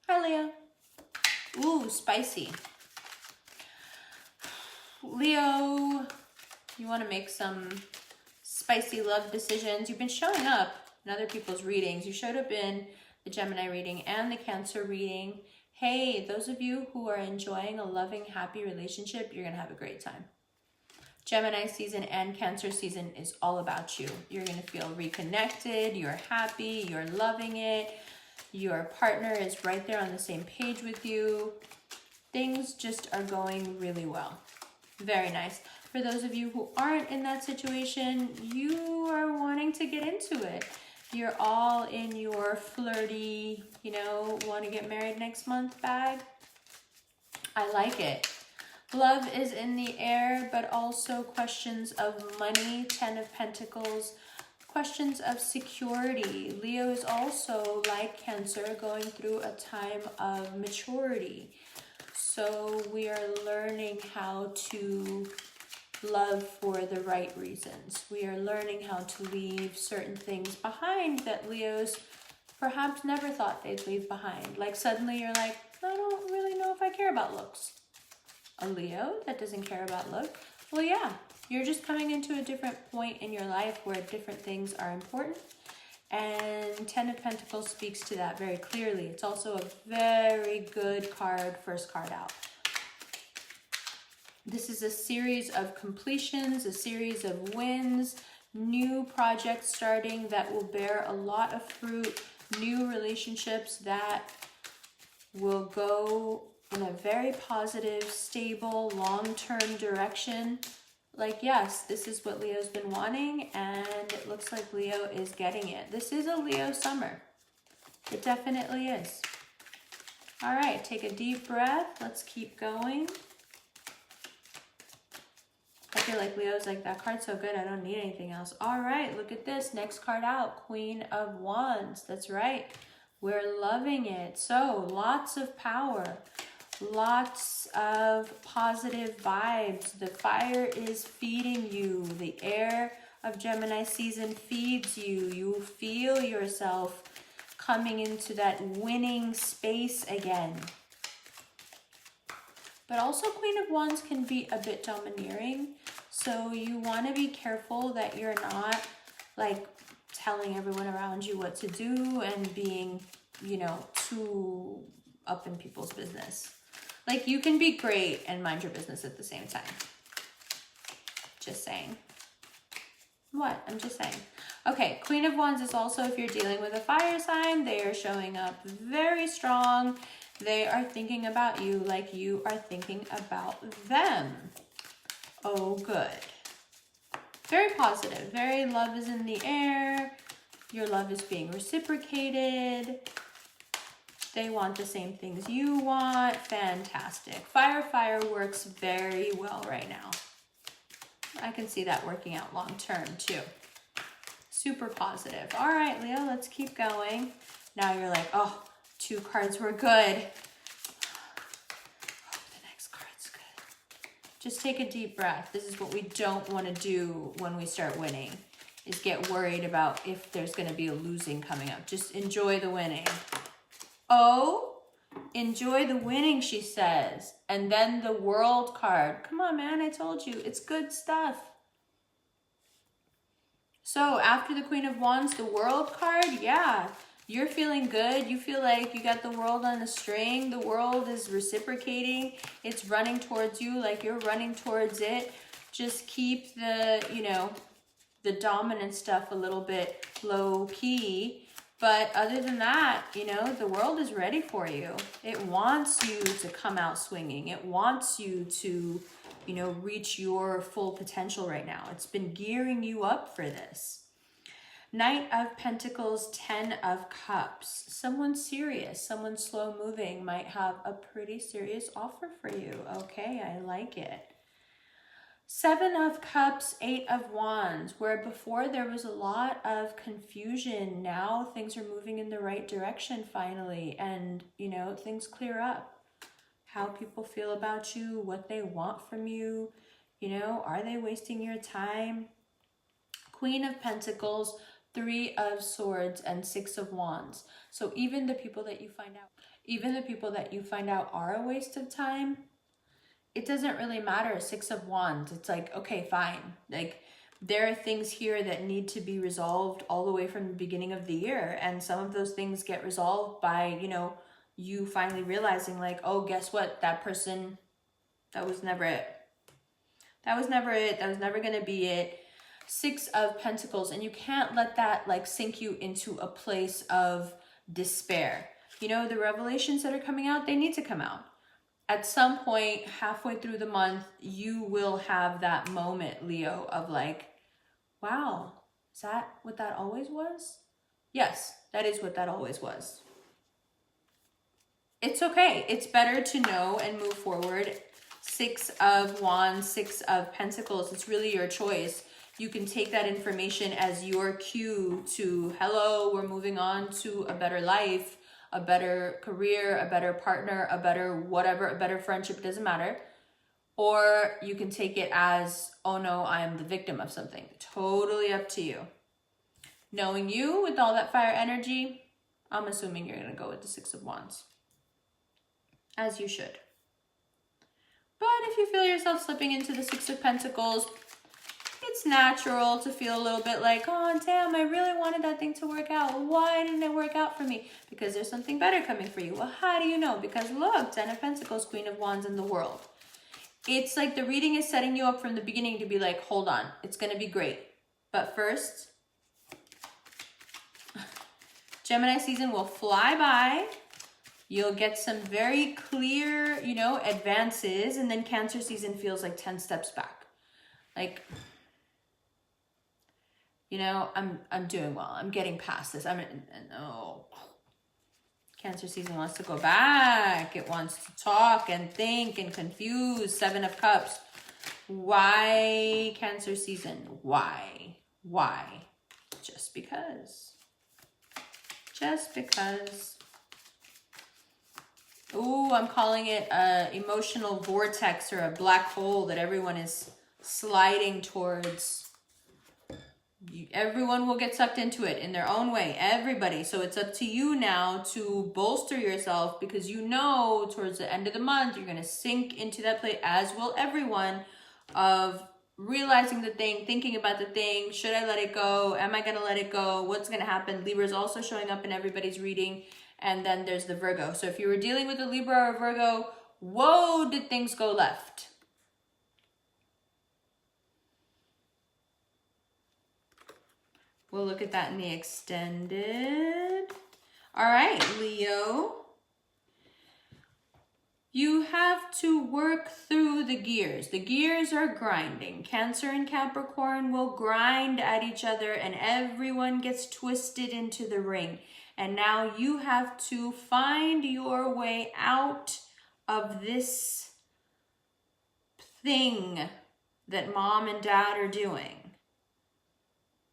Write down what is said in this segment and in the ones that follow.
Hi, Leo. Ooh, spicy. Leo, you want to make some spicy love decisions. You've been showing up in other people's readings. You showed up in the Gemini reading and the Cancer reading. Hey, those of you who are enjoying a loving, happy relationship, you're going to have a great time. Gemini season and Cancer season is all about you. You're going to feel reconnected. You're happy. You're loving it. Your partner is right there on the same page with you. Things just are going really well. Very nice. For those of you who aren't in that situation, you are wanting to get into it. You're all in your flirty, want to get married next month bag. I like it. Love is in the air, but also questions of money, 10 of Pentacles, questions of security. Leo is also, like Cancer, going through a time of maturity. So we are learning how to love for the right reasons. We are learning how to leave certain things behind that Leos perhaps never thought they'd leave behind. Like suddenly you're like, I don't really know if I care about looks. A Leo that doesn't care about look? Well, yeah, you're just coming into a different point in your life where different things are important. And 10 of Pentacles speaks to that very clearly. It's also a very good card, first card out. This is a series of completions, a series of wins, new projects starting that will bear a lot of fruit, new relationships that will go in a very positive, stable, long-term direction. Like, yes, this is what Leo's been wanting, and it looks like Leo is getting it. This is a Leo summer. It definitely is. All right, take a deep breath. Let's keep going. I feel like Leo's like, that card's so good, I don't need anything else. All right, look at this. Next card out, Queen of Wands. That's right. We're loving it. So, lots of power. Lots of positive vibes. The fire is feeding you. The air of Gemini season feeds you. You feel yourself coming into that winning space again. But also Queen of Wands can be a bit domineering. So you want to be careful that you're not like telling everyone around you what to do and being, too up in people's business. Like, you can be great and mind your business at the same time. Just saying. What? I'm just saying. Okay, Queen of Wands is also, if you're dealing with a fire sign, they are showing up very strong. They are thinking about you like you are thinking about them. Oh, good. Very positive. Very love is in the air. Your love is being reciprocated. They want the same things you want. Fantastic. Fire works very well right now. I can see that working out long term too. Super positive. All right, Leo, let's keep going. Now you're like, oh, 2 cards were good. Hope the next card's good. Just take a deep breath. This is what we don't want to do when we start winning, is get worried about if there's going to be a losing coming up. Just enjoy the winning. Oh, enjoy the winning, she says. And then the World card. Come on, man, I told you. It's good stuff. So after the Queen of Wands, the World card, yeah. You're feeling good. You feel like you got the world on a string. The world is reciprocating. It's running towards you like you're running towards it. Just keep the, the dominant stuff a little bit low key. But other than that, the world is ready for you. It wants you to come out swinging. It wants you to, reach your full potential right now. It's been gearing you up for this. Knight of Pentacles, 10 of Cups. Someone serious, someone slow moving might have a pretty serious offer for you. Okay, I like it. 7 of Cups, 8 of Wands, where before there was a lot of confusion, now things are moving in the right direction finally, and, things clear up. How people feel about you, what they want from you, are they wasting your time? Queen of Pentacles, Three of Swords and Six of Wands. So even the people that you find out are a waste of time, it doesn't really matter. Six of Wands, it's like, okay, fine. Like, there are things here that need to be resolved all the way from the beginning of the year. And some of those things get resolved by, you know, you finally realizing like, oh, guess what? That person, that was never it. That was never it. That was never going to be it. Six of Pentacles. And you can't let that like sink you into a place of despair. You know, the revelations that are coming out, they need to come out. At some point, halfway through the month, you will have that moment, Leo, of like, wow, is that what that always was? Yes, that is what that always was. It's okay. It's better to know and move forward. Six of Wands, Six of Pentacles. It's really your choice. You can take that information as your cue to, hello, we're moving on to a better life, a better career, a better partner, a better whatever, a better friendship, it doesn't matter. Or you can take it as, oh no, I am the victim of something. Totally up to you. Knowing you with all that fire energy, I'm assuming you're going to go with the Six of Wands. As you should. But if you feel yourself slipping into the Six of Pentacles, it's natural to feel a little bit like, oh, damn, I really wanted that thing to work out. Why didn't it work out for me? Because there's something better coming for you. Well, how do you know? Because look, Ten of Pentacles, Queen of Wands in the world. It's like the reading is setting you up from the beginning to be like, hold on, it's going to be great. But first, Gemini season will fly by. You'll get some very clear, you know, advances. And then Cancer season feels like 10 steps back. Like, you know, I'm doing well. I'm getting past this. No. Cancer season wants to go back. It wants to talk and think and confuse. Seven of Cups. Why Cancer season? Why? Why? Just because. Just because. Ooh, I'm calling it an emotional vortex or a black hole that everyone is sliding towards. Everyone will get sucked into it in their own way. Everybody. So it's up to you now to bolster yourself, because you know towards the end of the month you're going to sink into that place, as will everyone, of realizing the thing, thinking about the thing. Should I let it go? Am I going to let it go? What's going to happen? Libra is also showing up in everybody's reading. And then there's the Virgo. So if you were dealing with a Libra or a Virgo, whoa, did things go left? We'll look at that in the extended. All right, Leo. You have to work through the gears. The gears are grinding. Cancer and Capricorn will grind at each other and everyone gets twisted into the ring. And now you have to find your way out of this thing that mom and dad are doing.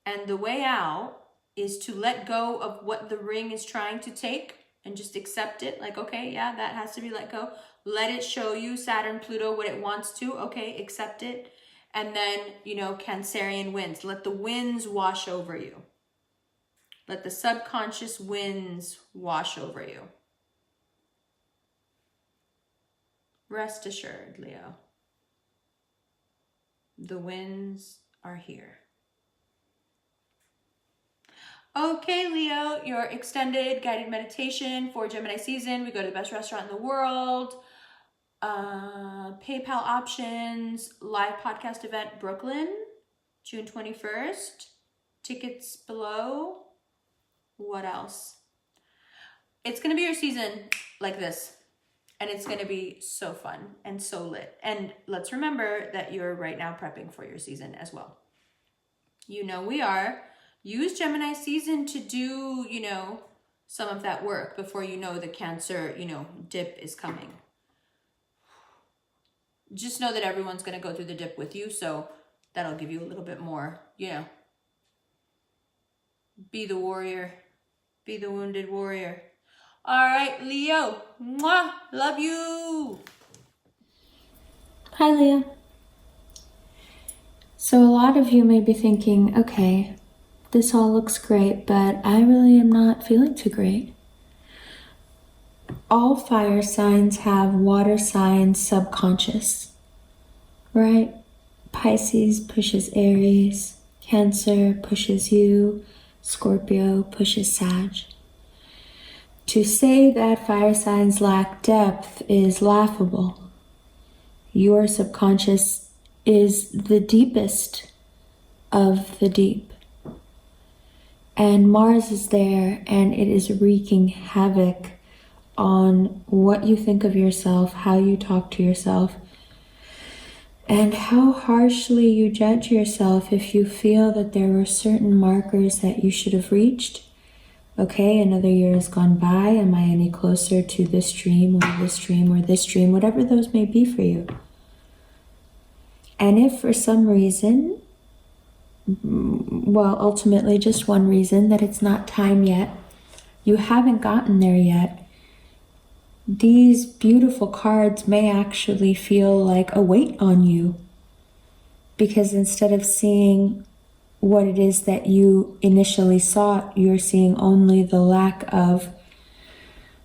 And the way out is to let go of what the ring is trying to take and just accept it. Like, okay, yeah, that has to be let go. Let it show you, Saturn, Pluto, what it wants to. Okay, accept it. And then, you know, Cancerian winds. Let the winds wash over you. Let the subconscious winds wash over you. Rest assured, Leo. The winds are here. Okay, Leo, your extended guided meditation for Gemini season. We go to the best restaurant in the world. PayPal options, live podcast event, Brooklyn, June 21st. Tickets below. What else? It's going to be your season like this. And it's going to be so fun and so lit. And let's remember that you're right now prepping for your season as well. You know we are. Use Gemini season to do, you know, some of that work before you know the Cancer, you know, dip is coming. Just know that everyone's going to go through the dip with you. So that'll give you a little bit more, you know. Be the warrior. Be the wounded warrior. All right, Leo. Mwah! Love you. Hi, Leo. So a lot of you may be thinking, okay, this all looks great, but I really am not feeling too great. All fire signs have water signs subconscious, right? Pisces pushes Aries, Cancer pushes you, Scorpio pushes Sag. To say that fire signs lack depth is laughable. Your subconscious is the deepest of the deep. And Mars is there, and it is wreaking havoc on what you think of yourself, how you talk to yourself, and how harshly you judge yourself if you feel that there were certain markers that you should have reached. Okay, another year has gone by. Am I any closer to this dream or this dream or this dream, whatever those may be for you? And if for some reason, well, ultimately just one reason, that it's not time yet, you haven't gotten there yet, these beautiful cards may actually feel like a weight on you, because instead of seeing what it is that you initially sought, you're seeing only the lack of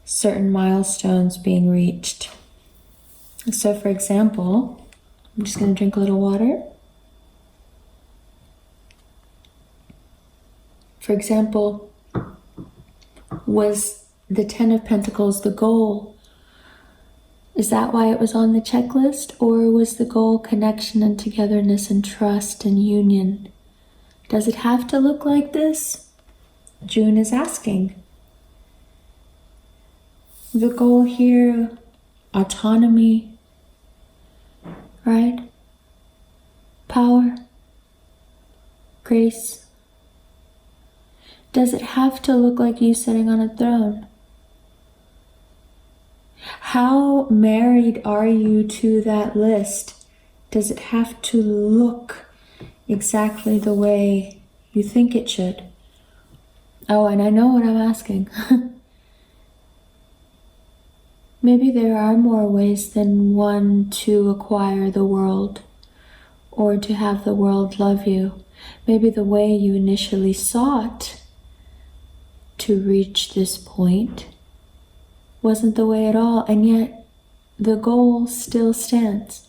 certain milestones being reached. So for example, I'm just going to drink a little water. For example, was the Ten of Pentacles the goal? Is that why it was on the checklist? Or was the goal connection and togetherness and trust and union? Does it have to look like this? June is asking. The goal here, autonomy, right? Power, grace. Does it have to look like you sitting on a throne? How married are you to that list? Does it have to look exactly the way you think it should? Oh, and I know what I'm asking. Maybe there are more ways than one to acquire the world or to have the world love you. Maybe the way you initially sought to reach this point wasn't the way at all, and yet the goal still stands.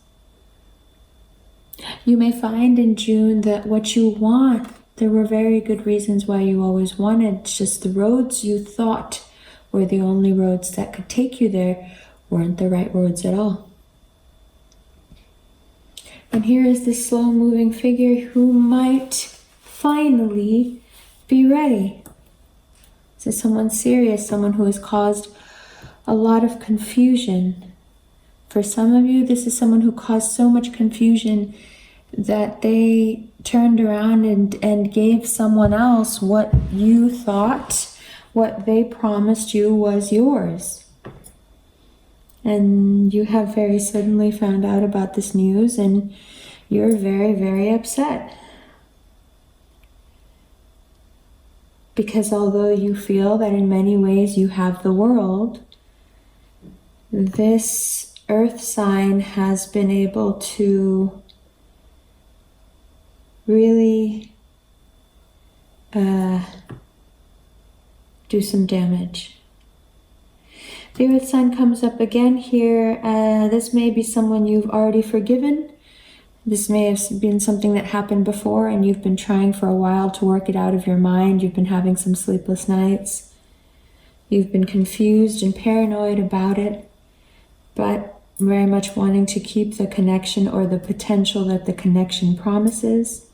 You may find in June that what you want, there were very good reasons why you always wanted. It's just the roads you thought were the only roads that could take you there weren't the right roads at all. And here is this slow-moving figure who might finally be ready. This is someone serious, someone who has caused a lot of confusion. For some of you, this is someone who caused so much confusion that they turned around and gave someone else what you thought, what they promised you was yours. And you have very suddenly found out about this news, and you're very, very upset. Because although you feel that in many ways you have the world, this earth sign has been able to really do some damage. The earth sign comes up again here. This may be someone you've already forgiven. This may have been something that happened before and you've been trying for a while to work it out of your mind. You've been having some sleepless nights. You've been confused and paranoid about it, but very much wanting to keep the connection or the potential that the connection promises.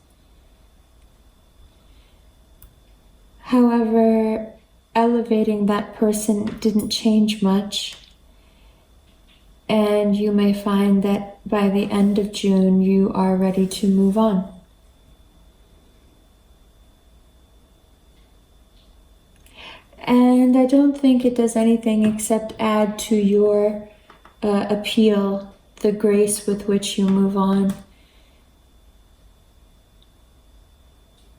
However, elevating that person didn't change much. And you may find that by the end of June, you are ready to move on. And I don't think it does anything except add to your appeal, the grace with which you move on.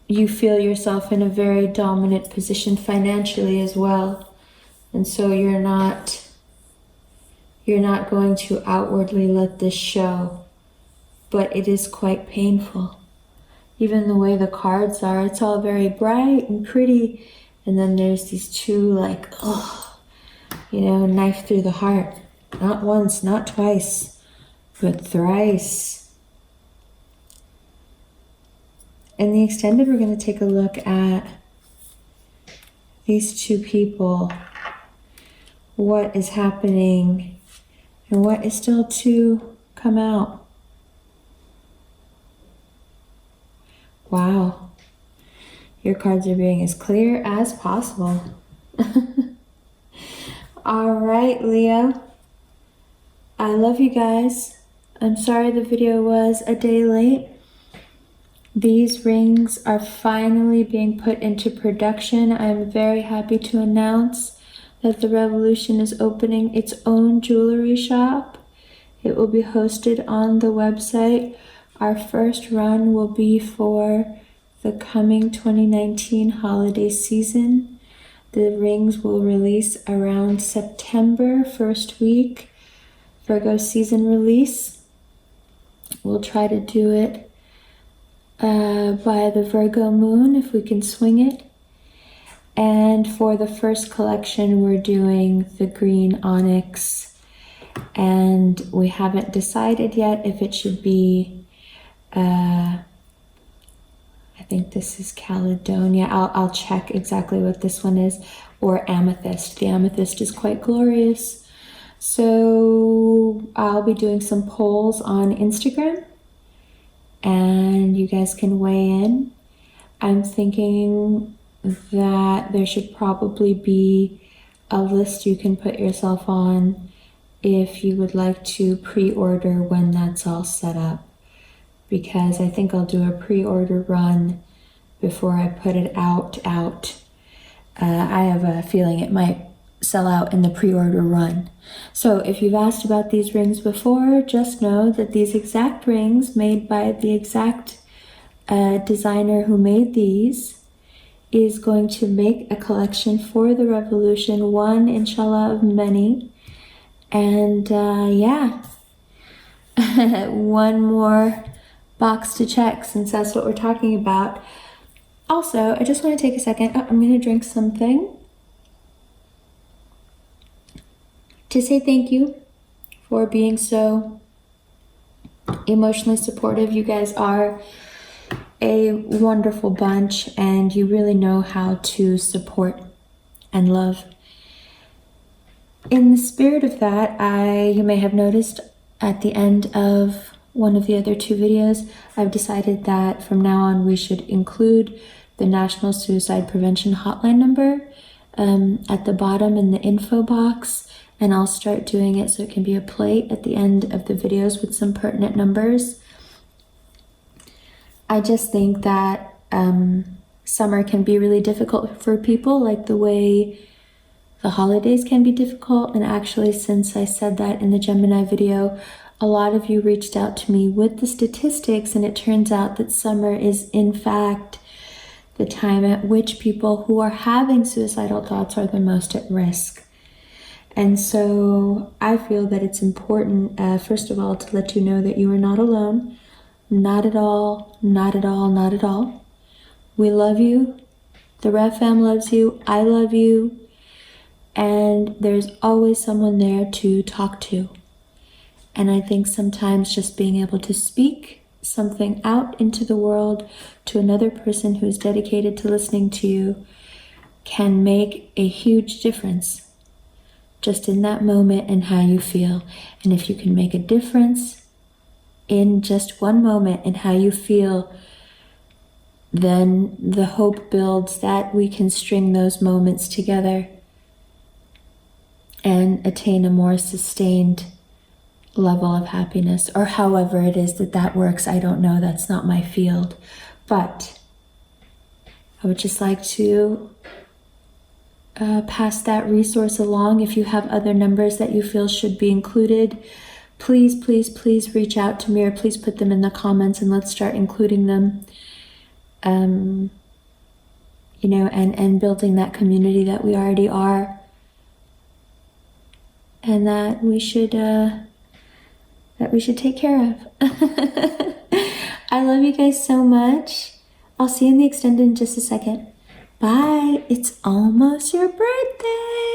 You feel yourself in a very dominant position financially as well. And so you're not going to outwardly let this show, but it is quite painful. Even the way the cards are, it's all very bright and pretty. And then there's these two, like, oh, you know, knife through the heart. Not once, not twice, but thrice. In the extended, we're going to take a look at these two people, what is happening, and what is still to come out. Wow. Your cards are being as clear as possible. All right, Leo. I love you guys. I'm sorry the video was a day late. These rings are finally being put into production. I'm very happy to announce that the Revolution is opening its own jewelry shop. It will be hosted on the website. Our first run will be for the coming 2019 holiday season. The rings will release around September, first week, Virgo season release. We'll try to do it by the Virgo moon if we can swing it. And for the first collection, we're doing the green onyx. And we haven't decided yet if it should be, I think this is Caledonia. I'll check exactly what this one is, or amethyst. The amethyst is quite glorious. So I'll be doing some polls on Instagram and you guys can weigh in. I'm thinking that there should probably be a list you can put yourself on if you would like to pre-order when that's all set up, because I think I'll do a pre-order run before I put it out. I have a feeling it might sell out in the pre-order run. So if you've asked about these rings before, just know that these exact rings made by the exact designer who made these is going to make a collection for the Revolution, one inshallah of many. And yeah, one more box to check since that's what we're talking about. Also, I just want to take a second. I'm going to drink something to say thank you for being so emotionally supportive. You guys are a wonderful bunch and you really know how to support and love. In the spirit of that, you may have noticed at the end of one of the other two videos, I've decided that from now on we should include the National Suicide Prevention Hotline number at the bottom in the info box, and I'll start doing it so it can be a plate at the end of the videos with some pertinent numbers. I just think that summer can be really difficult for people, like the way the holidays can be difficult. And actually, since I said that in the Gemini video, a lot of you reached out to me with the statistics, and it turns out that summer is in fact the time at which people who are having suicidal thoughts are the most at risk. And so I feel that it's important, first of all, to let you know that you are not alone. Not at all, not at all, not at all. We love you. The Rev Fam loves you. I love you. And there's always someone there to talk to. And I think sometimes just being able to speak something out into the world to another person who's dedicated to listening to you can make a huge difference just in that moment and how you feel. And if you can make a difference in just one moment and how you feel, then the hope builds that we can string those moments together and attain a more sustained level of happiness, or however it is that that works. I don't know, that's not my field, but I would just like to pass that resource along. If you have other numbers that you feel should be included, please, please, please reach out to me, or please put them in the comments and let's start including them. You know, and building that community that we already are, and that we should take care of. I love you guys so much. I'll see you in the extended in just a second. Bye. It's almost your birthday.